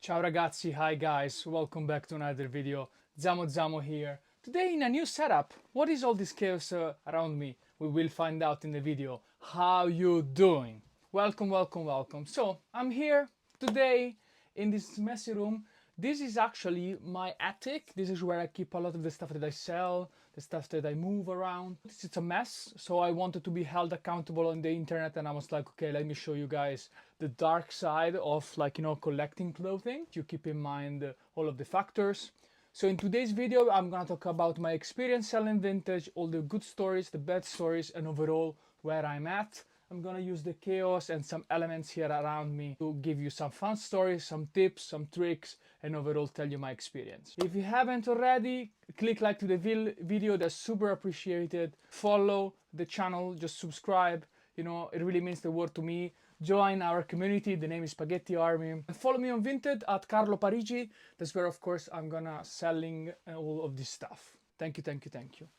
Ciao ragazzi, hi guys, welcome back to another video. Zamo here. Today in a new setup. What is all this chaos around me? We will find out in the video. How you doing? Welcome. So, I'm here today in this messy room. This is actually my attic. This is where I keep a lot of the stuff that I sell, the stuff that I move around. It's a mess, so I wanted to be held accountable on the internet, and I was like, okay, let me show you guys the dark side of, like, collecting clothing. You keep in mind all of the factors. So in today's video, I'm gonna talk about my experience selling vintage, all the good stories, the bad stories, and overall where I'm at. I'm gonna use the chaos and some elements here around me to give you some fun stories, some tips, some tricks, and overall tell you my experience. If you haven't already, click like to the video, that's super appreciated. Follow the channel, just subscribe, it really means the world to me. Join our community, the name is Spaghetti Army. And follow me on Vinted at Carlo Parigi. That's where, of course, I'm gonna selling all of this stuff. Thank you.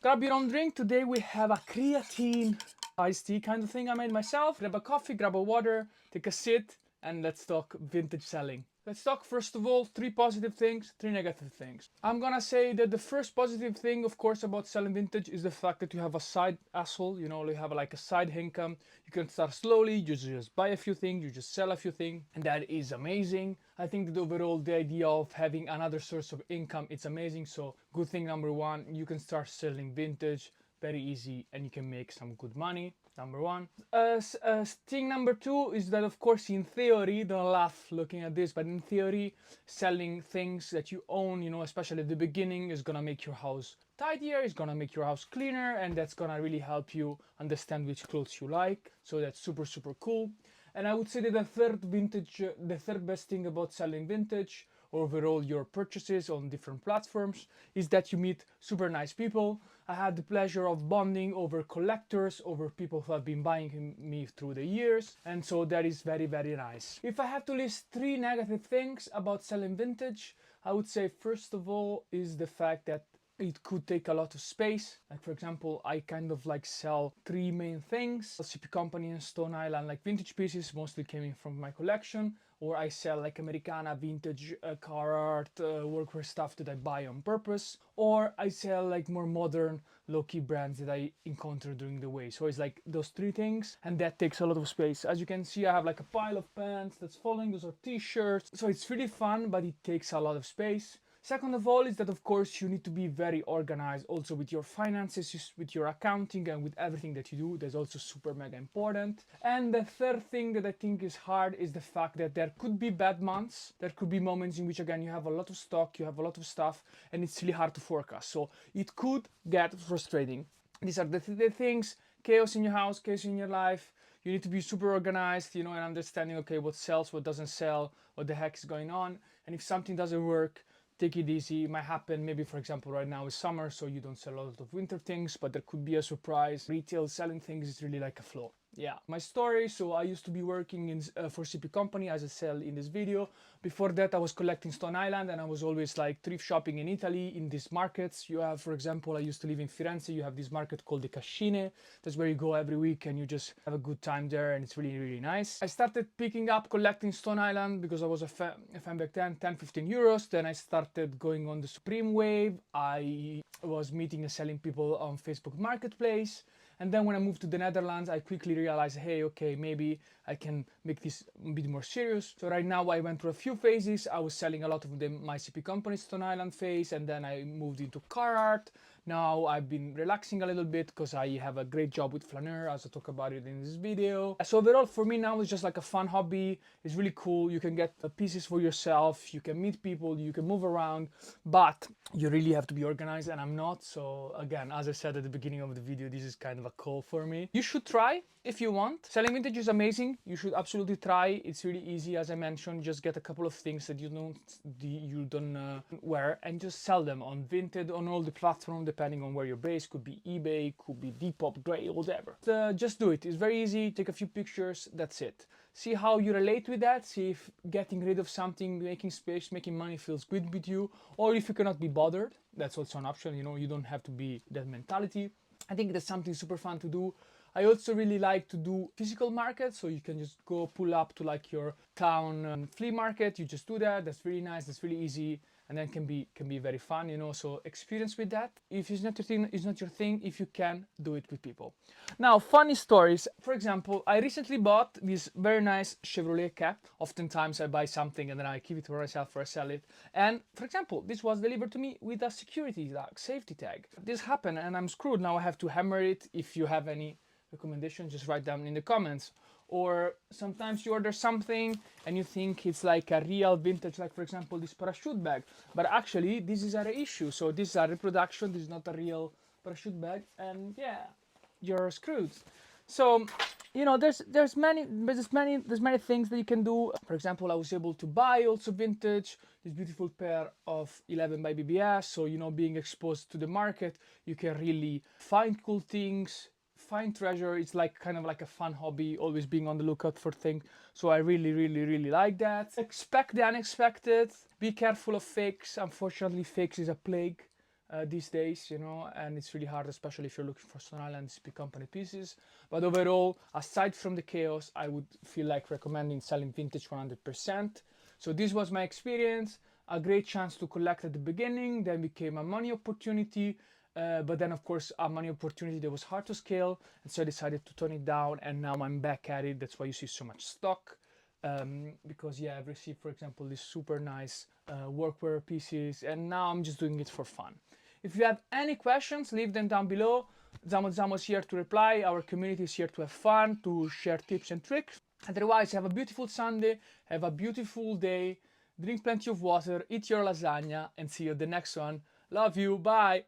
Grab your own drink. Today we have a creatine iced tea kind of thing I made myself. Grab a coffee, grab a water, take a sit, and let's talk vintage selling. Let's talk first of all 3 positive things, 3 negative things. I'm gonna say that the first positive thing, of course, about selling vintage is the fact that you have a side hustle, you have like a side income. You can start slowly, you just buy a few things, you just sell a few things, and that is amazing. I think that overall the idea of having another source of income, it's amazing. So good thing number 1, you can start selling vintage very easy and you can make some good money. Number 1. Thing number 2 is that, of course, in theory, don't laugh looking at this, but in theory, selling things that you own, especially at the beginning, is gonna make your house tidier, it's gonna make your house cleaner, and that's gonna really help you understand which clothes you like. So that's super cool. And I would say that the third best thing about selling vintage, overall your purchases on different platforms, is that you meet super nice people. I had the pleasure of bonding over collectors, over people who have been buying me through the years, and so that is very nice. If I have to list 3 negative things about selling vintage, I would say first of all is the fact that it could take a lot of space. Like, for example, I kind of like sell 3 main things: CP Company and Stone Island, like vintage pieces, mostly coming from my collection, or I sell like Americana, vintage, car art, workwear stuff that I buy on purpose, or I sell like more modern, low-key brands that I encounter during the way. So it's like those 3 things, and that takes a lot of space. As you can see, I have like a pile of pants that's falling, those are t-shirts. So it's really fun, but it takes a lot of space. Second of all is that, of course, you need to be very organized also with your finances, with your accounting, and with everything that you do. That's also super mega important. And the third thing that I think is hard is the fact that there could be bad months. There could be moments in which, again, you have a lot of stock, you have a lot of stuff, and it's really hard to forecast. So it could get frustrating. These are the things: chaos in your house, chaos in your life. You need to be super organized, and understanding, okay, what sells, what doesn't sell, what the heck is going on. And if something doesn't work, take it easy. It might happen, maybe, for example, right now is summer, so you don't sell a lot of winter things, but there could be a surprise. Retail selling things is really like a flow. Yeah, my story. So I used to be working in for CP Company, as I said in this video. Before that, I was collecting Stone Island, and I was always like thrift shopping in Italy in these markets. You have, for example, I used to live in Firenze. You have this market called the Cascine. That's where you go every week and you just have a good time there, and it's really nice. I started picking up collecting Stone Island because I was a fan back then, 10-15 euros. Then I started going on the Supreme wave. I was meeting and selling people on Facebook Marketplace. And then when I moved to the Netherlands, I quickly realized, hey, okay, maybe I can make this a bit more serious. So right now I went through a few phases. I was selling a lot of my CP Company Stone Island phase, and then I moved into car art. Now I've been relaxing a little bit because I have a great job with flaneur, as I talk about it in this video. So overall, for me now, it's just like a fun hobby. It's really cool. You can get pieces for yourself. You can meet people. You can move around, but you really have to be organized, and I'm not. So again, as I said at the beginning of the video, this is kind of a call for me. You should try if you want. Selling vintage is amazing. You should absolutely try. It's really easy, as I mentioned. Just get a couple of things that you don't wear and just sell them on Vinted, on all the platforms, depending on where you're based. Could be eBay, could be Depop, Grey, whatever. Just do it. It's very easy. Take a few pictures. That's it. See how you relate with that. See if getting rid of something, making space, making money feels good with you, or if you cannot be bothered. That's also an option. You don't have to be that mentality. I think that's something super fun to do. I also really like to do physical markets, so you can just go pull up to like your town flea market. You just do that. That's really nice. That's really easy, and then can be very fun, you know. So experience with that. If it's not your thing, it's not your thing. If you can, do it with people. Now, funny stories. For example, I recently bought this very nice Chevrolet cap. Oftentimes, I buy something and then I keep it for myself or I sell it. And for example, this was delivered to me with a security tag, safety tag. This happened, and I'm screwed. Now I have to hammer it. If you have any recommendation, just write down in the comments. Or sometimes you order something and you think it's like a real vintage, like for example this parachute bag, but actually this is a reissue. So this is a reproduction, this is not a real parachute bag, and yeah, you're screwed. So you know, there's many things that you can do. For example, I was able to buy also vintage, this beautiful pair of 11 by BBS. So you know, being exposed to the market, you can really find cool things, find treasure. It's like kind of like a fun hobby, always being on the lookout for things. So I really like that. Expect the unexpected. Be careful of fakes. Unfortunately, fakes is a plague these days, you know, and it's really hard, especially if you're looking for Stone Island SP company pieces. But overall, aside from the chaos, I would feel like recommending selling vintage 100%. So this was my experience. A great chance to collect at the beginning, then became a money opportunity. But then of course a money opportunity that was hard to scale, and so I decided to tone it down, and now I'm back at it. That's why you see so much stock, because yeah, I've received, for example, these super nice workwear pieces, and now I'm just doing it for fun. If you have any questions, leave them down below. Zamo is here to reply. Our community is here to have fun, to share tips and tricks. Otherwise, have a beautiful Sunday, have a beautiful day, drink plenty of water, eat your lasagna, and see you at the next one. Love you, bye!